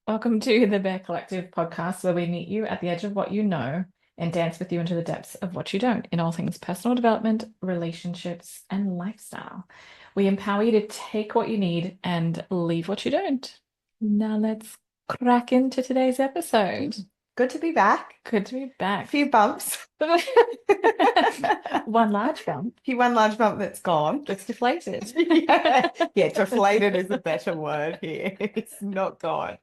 Welcome to the Bear Collective podcast, where we meet you at the edge of what you know and dance with you into the depths of what you don't in all things personal development, relationships, and lifestyle. We empower you to take what you need and leave what you don't. Now let's crack into today's episode. Good to be back. Good to be A back. few bumps. One large bump. One large bump that's gone. That's deflated. Yeah, deflated is a better word here. It's not gone.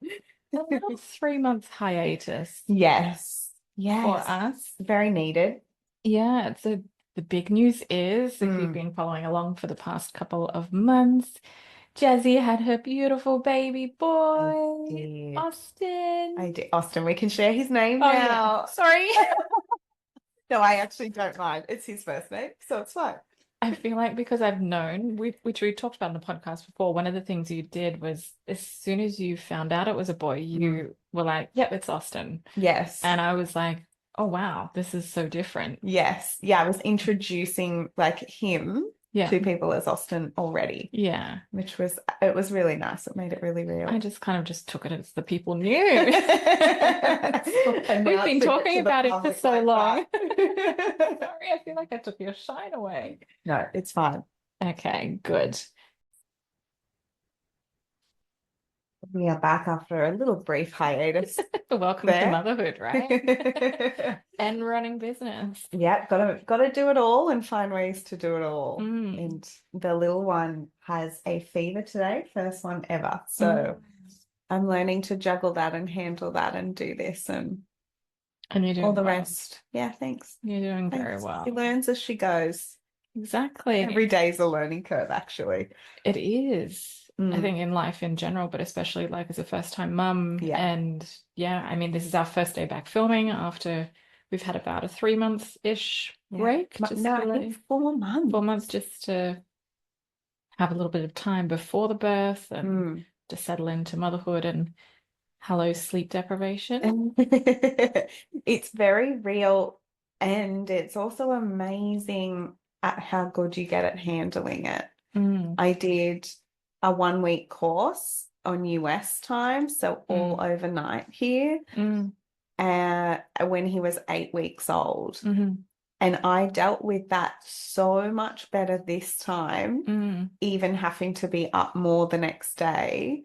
A little 3 month hiatus Yes. for Yes. us. Very needed. Yeah, so the big news is, if you've been following along for the past couple of months, Jazzy had her beautiful baby boy, did. Austin. I did. Austin, we can share his name Oh, yeah. now. Sorry. No, I actually don't mind. It's his first name, so it's fine. I feel like because I've known, which we talked about in the podcast before, one of the things you did was as soon as you found out it was a boy, you were like, yep, it's Austin. Yes. And I was like, oh, wow, this is so different. Yes. Yeah, I was introducing him Yeah. to people as Austin already, Yeah. which it was really nice. It made it really real. I just kind of just took it as the people knew. We've been talking about it for so long. Sorry, I feel like I took your shine away. No, it's fine. Okay, good. We are back after a little brief hiatus. Welcome to motherhood, right? And running business. Yeah, gotta do it all and find ways to do it all. And the little one has a fever today, first one ever. So I'm learning to juggle that and handle that and do this and you're doing all the well. rest. Yeah, thanks. You're doing very well. She learns as she goes. Exactly. Every day is a learning curve, actually. It is. I think in life in general, but especially like as a first-time mum. Yeah. And yeah, I mean, this is our first day back filming after we've had about a 3 months-ish break. I think 4 months. 4 months just to have a little bit of time before the birth and to settle into motherhood and hello sleep deprivation. It's very real, and it's also amazing at how good you get at handling it. I did a 1 week course on US time, so all overnight here, when he was 8 weeks old. And I dealt with that so much better this time, even having to be up more the next day.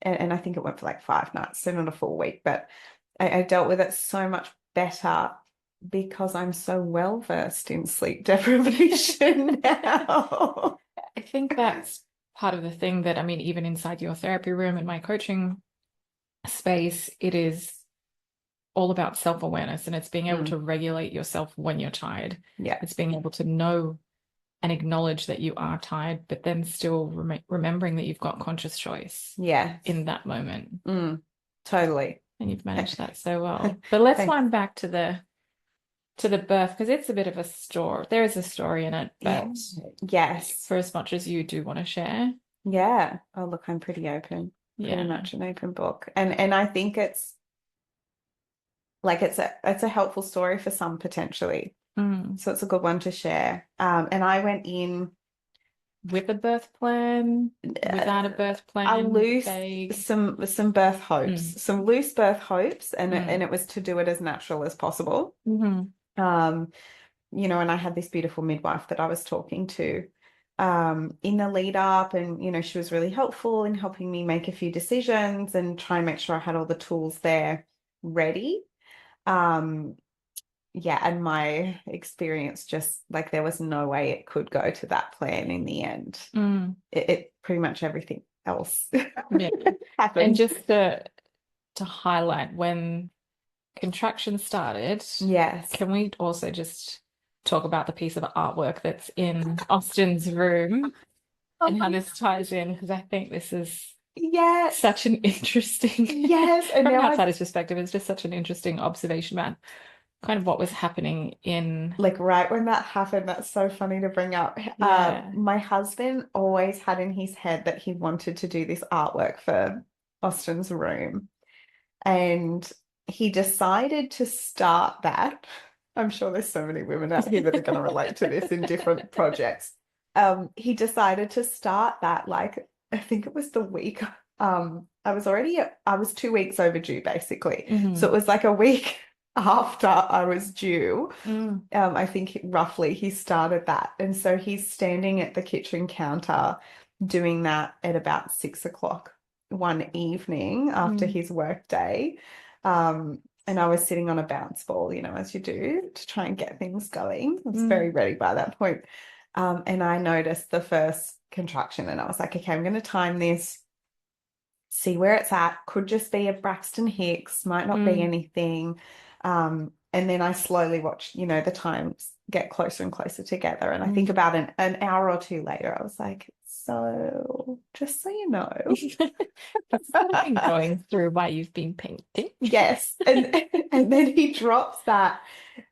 And I think it went for like 5 nights, so not a full week, but I dealt with it so much better because I'm so well versed in sleep deprivation now. I think that's part of the thing that, I mean, even inside your therapy room in my coaching space, it is all about self-awareness, and it's being able to regulate yourself when you're tired. Yeah. It's being able to know and acknowledge that you are tired, but then still remembering that you've got conscious choice in that moment. Totally. And you've managed that so well. But let's wind back to the birth, because it's a bit of a story. There is a story in it, but yes, for as much as you do want to share. Yeah. Oh, look, I'm pretty open. Pretty much an open book. And I think it's a helpful story for some potentially. So it's a good one to share. And I went in with a birth plan, without a birth plan. I loose some birth hopes, some loose birth hopes, and it was to do it as natural as possible. You know, and I had this beautiful midwife that I was talking to in the lead up, and you know, she was really helpful in helping me make a few decisions and try and make sure I had all the tools there ready. Yeah, and my experience, just like there was no way it could go to that plan in the end. It pretty much everything else happened. And just to highlight, when contractions started, can we also just talk about the piece of artwork that's in Austin's room and how this ties in? Because I think this is such an interesting, from an outsider's perspective, it's just such an interesting observation about kind of what was happening in, like, right when that happened. That's so funny to bring up. My husband always had in his head that he wanted to do this artwork for Austin's room, and he decided to start that. I'm sure there's so many women out here that are going to relate to this in different projects. He decided to start that, like, I think it was the week I was 2 weeks overdue basically. So it was like a week after I was due. I think roughly he started that. And so he's standing at the kitchen counter doing that at about 6 o'clock one evening after his work day. And I was sitting on a bounce ball, as you do, to try and get things going. I was very ready by that point. And I noticed the first contraction and I was like, okay, I'm going to time this, see where it's at. Could just be a Braxton Hicks, might not be anything. And then I slowly watched, the times get closer and closer together. And I think about an hour or two later, I was like, so just so you know. I've been going through why you've been painting. Yes. And then he drops that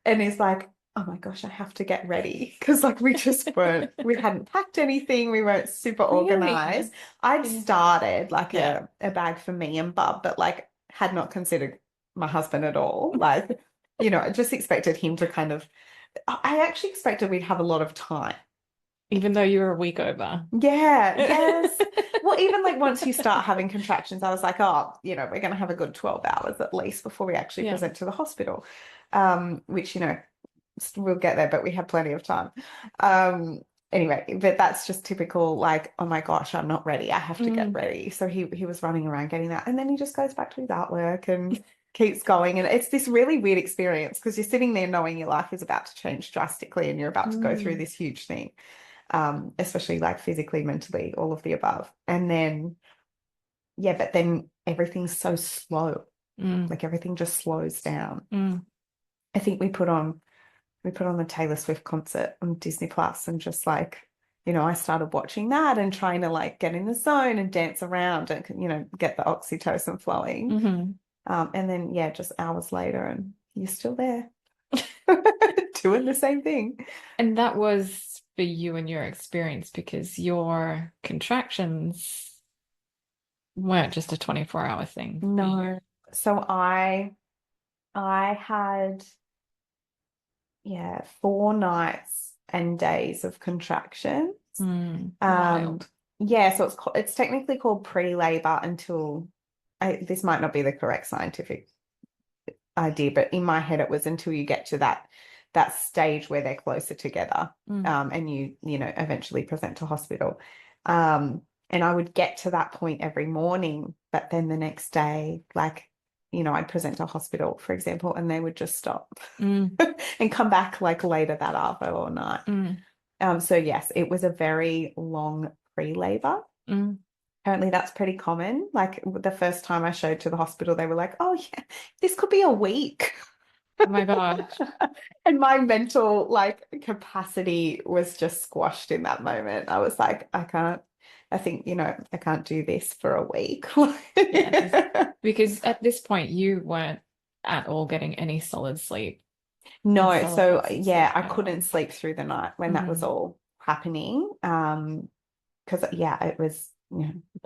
and is like, oh my gosh, I have to get ready. Because like we hadn't packed anything. We weren't super organized. I'd started like a bag for me and Bub, but like had not considered my husband at all. Like, I just expected him to I actually expected we'd have a lot of time. Even though you were a week over. Yeah, yes. Well, even like once you start having contractions, I was like, oh, we're going to have a good 12 hours at least before we actually present to the hospital, which, we'll get there, but we have plenty of time. Anyway, but that's just typical, like, oh my gosh, I'm not ready. I have to get ready. So he was running around getting that. And then he just goes back to his artwork and keeps going. And it's this really weird experience because you're sitting there knowing your life is about to change drastically and you're about to go through this huge thing. Especially like physically, mentally, all of the above. And then, but then everything's so slow. Like everything just slows down. I think we put on the Taylor Swift concert on Disney Plus and just like, I started watching that and trying to like get in the zone and dance around and, get the oxytocin flowing. And then, just hours later and you're still there doing the same thing. And that was for you and your experience because your contractions weren't just a 24-hour thing. No. So I had 4 nights and days of contractions. Wild. So it's technically called pre-labor until this might not be the correct scientific idea, but in my head it was until you get to that stage where they're closer together, and you eventually present to hospital. And I would get to that point every morning, but then the next day, like, I'd present to hospital, for example, and they would just stop and come back like later that afternoon or night. So yes, it was a very long pre-labor. Apparently that's pretty common. Like the first time I showed to the hospital, they were like, oh yeah, this could be a week. Oh my gosh. And my mental like capacity was just squashed in that moment. I was like, I can't do this for a week. Because at this point you weren't at all getting any solid sleep. No, so I couldn't sleep through the night when that was all happening. Because it was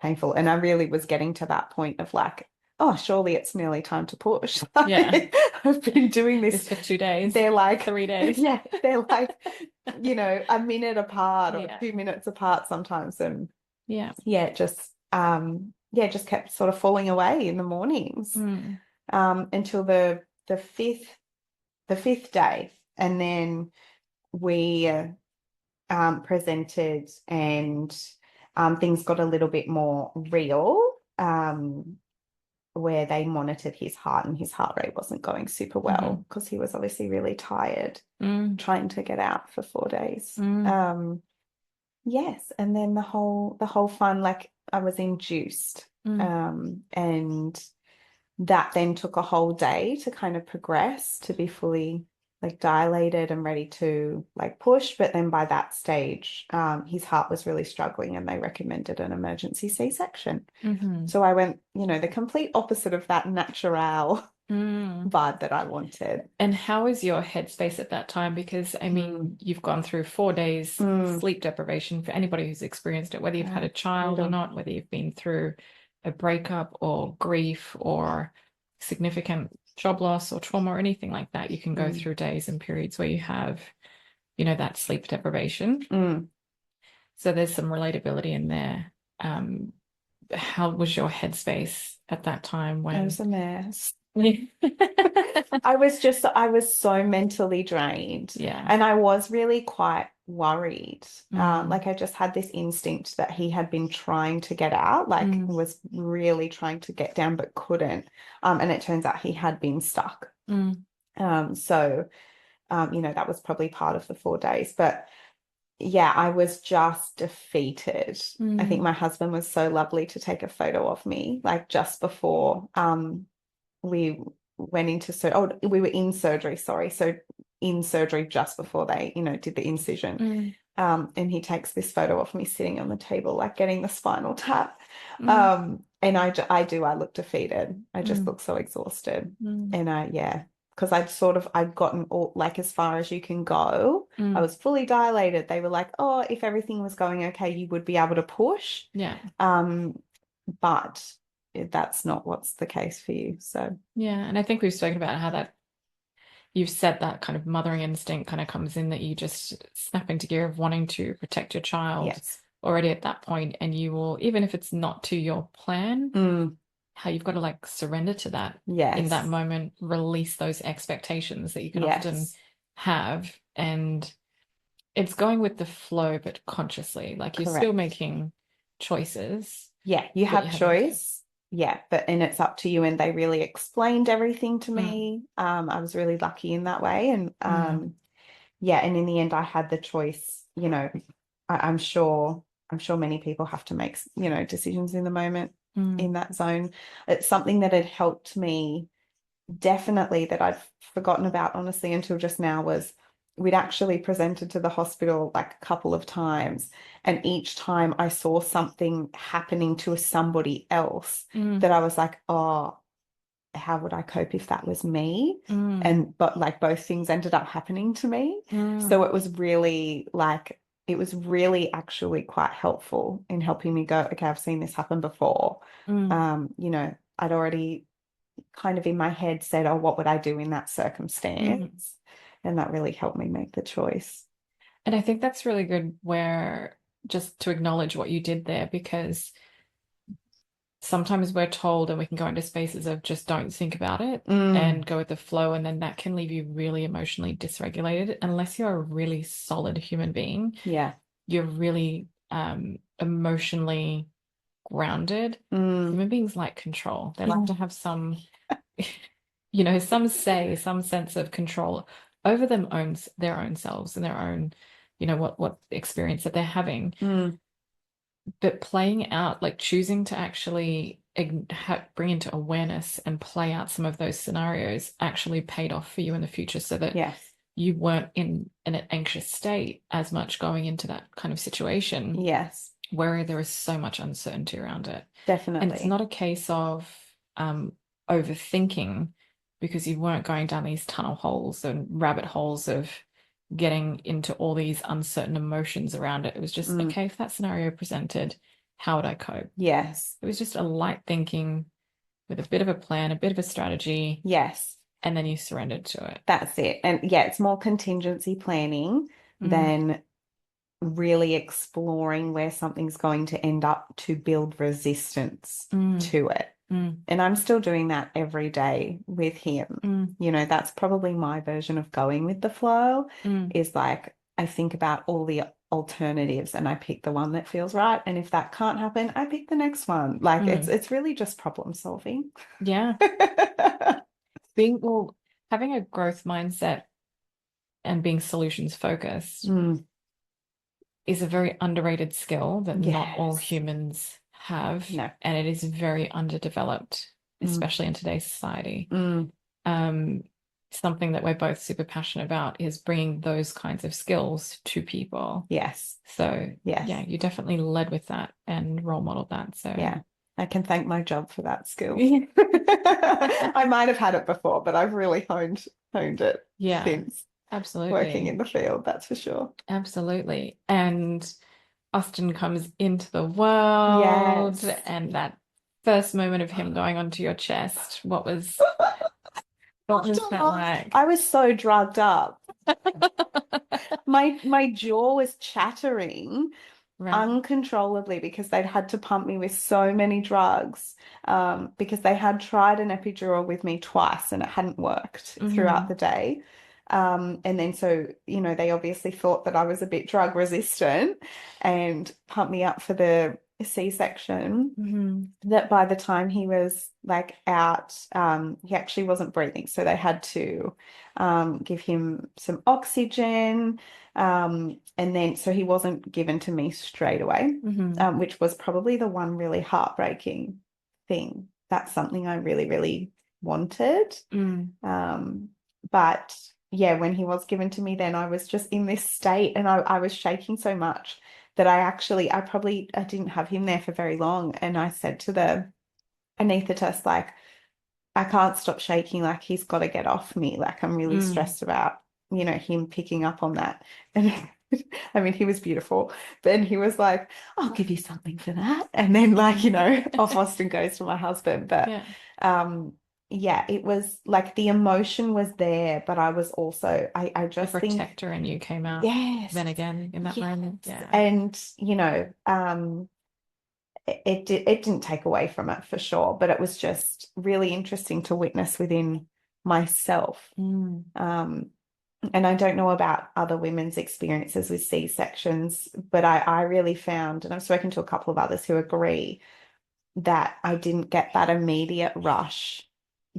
painful. And I really was getting to that point of like, oh, surely it's nearly time to push. I've been doing this for 2 days. They're like 3 days. Yeah, they're like, a minute apart or 2 minutes apart sometimes. And just kept sort of falling away in the mornings until the fifth day. And then we presented and things got a little bit more real, where they monitored his heart and his heart rate wasn't going super well because he was obviously really tired trying to get out for 4 days. Yes, and then the whole fun, like I was induced, and that then took a whole day to kind of progress to be fully like dilated and ready to like push. But then by that stage, his heart was really struggling and they recommended an emergency C-section. So I went, the complete opposite of that natural vibe that I wanted. And how is your headspace at that time? Because I mean, you've gone through 4 days sleep deprivation. For anybody who's experienced it, whether you've had a child or not, whether you've been through a breakup or grief or significant job loss or trauma or anything like that, you can go through days and periods where you have, that sleep deprivation. So there's some relatability in there. how was your headspace at that time It when was a mess. I was so mentally drained. Yeah. And I was really quite worried. Mm. Like I just had this instinct that he had been trying to get out, like was really trying to get down but couldn't. And it turns out he had been stuck. So, that was probably part of the 4 days. But yeah, I was just defeated. I think my husband was so lovely to take a photo of me, like just before we went into we were in surgery, sorry. So in surgery just before they, did the incision. And he takes this photo of me sitting on the table, like getting the spinal tap. And I look defeated. I just look so exhausted. And because I'd gotten all like as far as you can go. I was fully dilated. They were like, oh, if everything was going okay, you would be able to push. Yeah. But that's not what's the case for you. So yeah, and I think we've spoken about how that you've said that kind of mothering instinct kind of comes in, that you just snap into gear of wanting to protect your child already at that point, and you will, even if it's not to your plan, how you've got to like surrender to that in that moment, release those expectations that you can often have, and it's going with the flow, but consciously, like you're still making choices. Yeah, you have choice. Yeah, and it's up to you. And they really explained everything to me. I was really lucky in that way. And and in the end, I had the choice. I'm sure many people have to make, decisions in the moment in that zone. It's something that had helped me definitely, that I'd forgotten about, honestly, until just now, was we'd actually presented to the hospital like a couple of times, and each time I saw something happening to somebody else that I was like, oh, how would I cope if that was me? But like both things ended up happening to me. So it was really actually quite helpful in helping me go, okay, I've seen this happen before. I'd already kind of in my head said, oh, what would I do in that circumstance? And that really helped me make the choice. And I think that's really good, where just to acknowledge what you did there, because sometimes we're told, and we can go into spaces of just don't think about it and go with the flow, and then that can leave you really emotionally dysregulated unless you're a really solid human being. Yeah. You're really emotionally grounded. Human beings like control. They like to have some some sense of control over their own selves and their own, what experience that they're having. But playing out, like choosing to actually bring into awareness and play out some of those scenarios, actually paid off for you in the future, so that you weren't in an anxious state as much going into that kind of situation. Yes. Where there is so much uncertainty around it. Definitely. And it's not a case of overthinking, because you weren't going down these tunnel holes and rabbit holes of getting into all these uncertain emotions around it. It was just, okay, if that scenario presented, how would I cope? Yes. It was just a light thinking with a bit of a plan, a bit of a strategy. Yes. And then you surrendered to it. That's it. And yeah, it's more contingency planning than really exploring where something's going to end up to build resistance to it. And I'm still doing that every day with him. That's probably my version of going with the flow, is like I think about all the alternatives and I pick the one that feels right. And if that can't happen, I pick the next one. Like it's really just problem solving. Yeah. Having a growth mindset and being solutions focused is a very underrated skill that not all humans have. No. And it is very underdeveloped, especially in today's society. Something that we're both super passionate about is bringing those kinds of skills to people. Yes. So yes. Yeah, you definitely led with that and role modeled that. So yeah, I can thank my job for that skill. I might have had it before, but I've really honed it since. Absolutely. Working in the field, that's for sure. Absolutely. And Austin comes into the world, and that first moment of him going onto your chest, what was that like? I was so drugged up. My jaw was chattering, uncontrollably because they'd had to pump me with so many drugs, because they had tried an epidural with me twice and it hadn't worked throughout the day. And then so, they obviously thought that I was a bit drug resistant and pumped me up for the C-section. That by the time he was like out, he actually wasn't breathing. So they had to give him some oxygen. And then so he wasn't given to me straight away, which was probably the one really heartbreaking thing. That's something I really, really wanted. But yeah, when he was given to me, then I was just in this state and I was shaking so much that I didn't have him there for very long. And I said to the anaesthetist, like, I can't stop shaking, like he's got to get off me. Like I'm really stressed about, him picking up on that. And I mean, he was beautiful. Then he was like, I'll give you something for that. And then like, off Austin goes to my husband. But yeah, it was like the emotion was there, but I was also, I just the think protector and you came out then again in that moment. Yeah. And, it didn't take away from it for sure, but it was just really interesting to witness within myself. And I don't know about other women's experiences with C-sections, but I really found, and I've spoken to a couple of others who agree, that I didn't get that immediate rush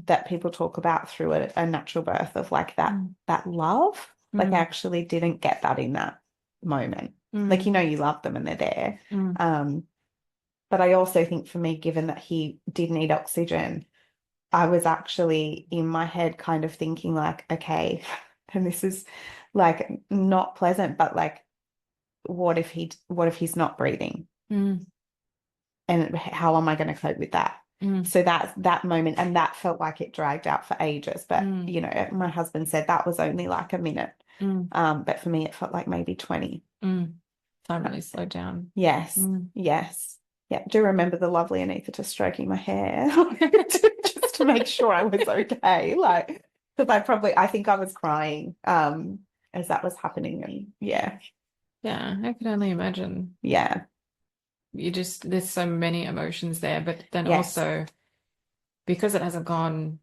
that people talk about through a natural birth of like that love. Like I actually didn't get that in that moment. Like, you love them and they're there. But I also think for me, given that he did need oxygen, I was actually in my head kind of thinking like, okay, and this is like not pleasant, but like, what if he's not breathing? And how am I going to cope with that? So that's that moment, and that felt like it dragged out for ages. But my husband said that was only like a minute. But for me, it felt like maybe 20. Time really slowed down. Yes, yes. Yeah, do remember the lovely anaesthetist stroking my hair just to make sure I was okay. Like, because I think I was crying as that was happening, and yeah. I could only imagine. Yeah. There's so many emotions there, but then also because it hasn't gone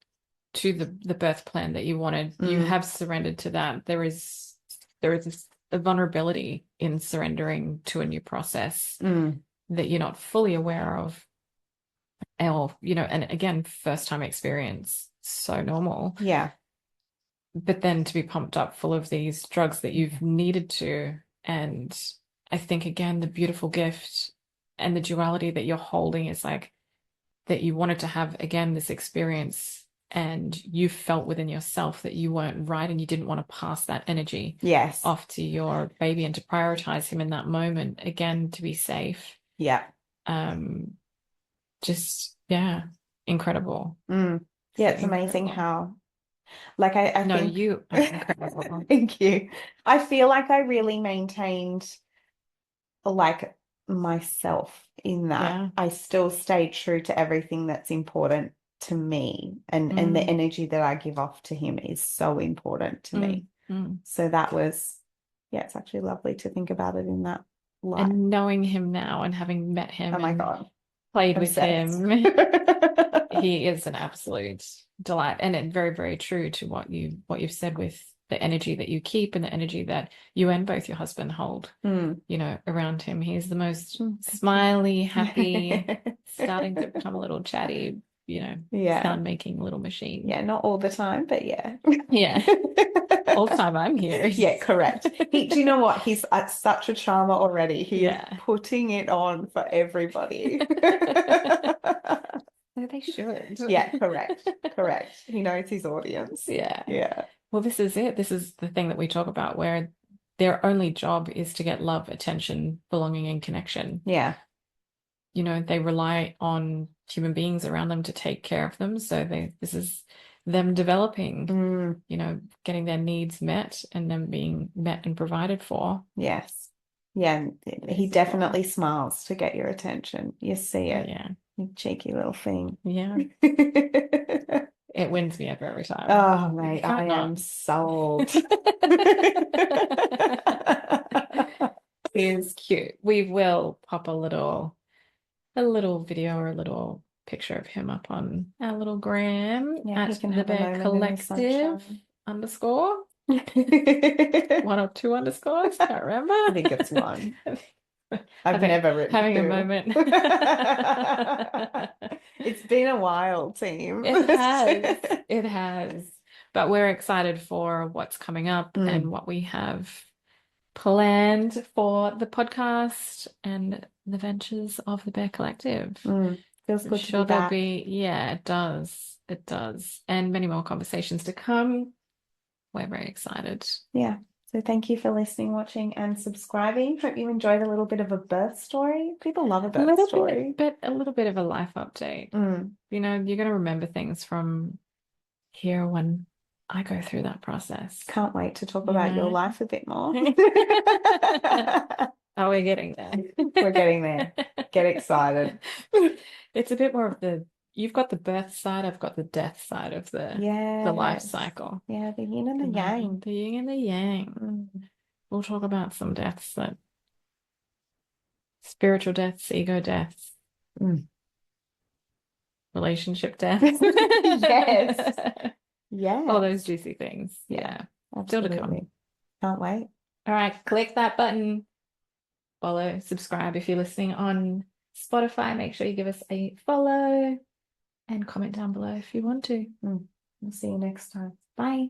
to the birth plan that you wanted, you have surrendered to that. There is a vulnerability in surrendering to a new process that you're not fully aware of. Or, and again, first time experience, so normal. Yeah. But then to be pumped up full of these drugs that you've needed to. And I think, again, the beautiful gift and the duality that you're holding is like that you wanted to have, again, this experience and you felt within yourself that you weren't right and you didn't want to pass that energy off to your baby and to prioritize him in that moment, again, to be safe. Yeah. Just, incredible. Yeah, it's amazing how, like, I think you are incredible. Thank you. I feel like I really maintained like myself in that. I still stayed true to everything that's important to me, and the energy that I give off to him is so important to me. So that was, it's actually lovely to think about it in that light. And knowing him now and having met him, oh my God, played with him, he is an absolute delight, and it's very, very true to what you've said with the energy that you keep and the energy that you and both your husband hold, around him. He's the most smiley, happy, starting to become a little chatty, sound making little machine. Yeah, not all the time, but yeah. All the time I'm here. Yeah, correct. Do you know what? He's such a charmer already. He's putting it on for everybody. No, they should. Yeah, correct. He knows his audience. Yeah. Well, this is it. This is the thing that we talk about, where their only job is to get love, attention, belonging, and connection. Yeah. They rely on human beings around them to take care of them. So this is them developing, getting their needs met and them being met and provided for. Yes. Yeah. He definitely smiles to get your attention. You see it. Yeah. You cheeky little thing. Yeah. It wins me over every time. Oh, mate, I am sold. is cute. We will pop a little video or a little picture of him up on our little gram at the Bear Collective _ 1 or 2 underscores. Can't remember. I think it's 1. I've never written having 2. a moment. It's been a while, team. It has. But we're excited for what's coming up and what we have planned for the podcast and the ventures of the Bear Collective. Feels good to be back. Yeah, it does. It does. And many more conversations to come. We're very excited. Yeah. So thank you for listening, watching, and subscribing. Hope you enjoyed a little bit of a birth story. People love a birth story. But a little bit of a life update. You know, you're going to remember things from here when I go through that process. Can't wait to talk about your life a bit more. Oh, we're getting there. We're getting there. Get excited. It's a bit more of you've got the birth side, I've got the death side of the life cycle. Yeah, the yin and the yang. The yin and the yang. We'll talk about some deaths, spiritual deaths, ego deaths, relationship deaths. Yes. Yeah. All those juicy things. Yeah. Still to come. Can't wait. All right, click that button. Follow, subscribe if you're listening on Spotify. Make sure you give us a follow and comment down below if you want to. We'll see you next time. Bye.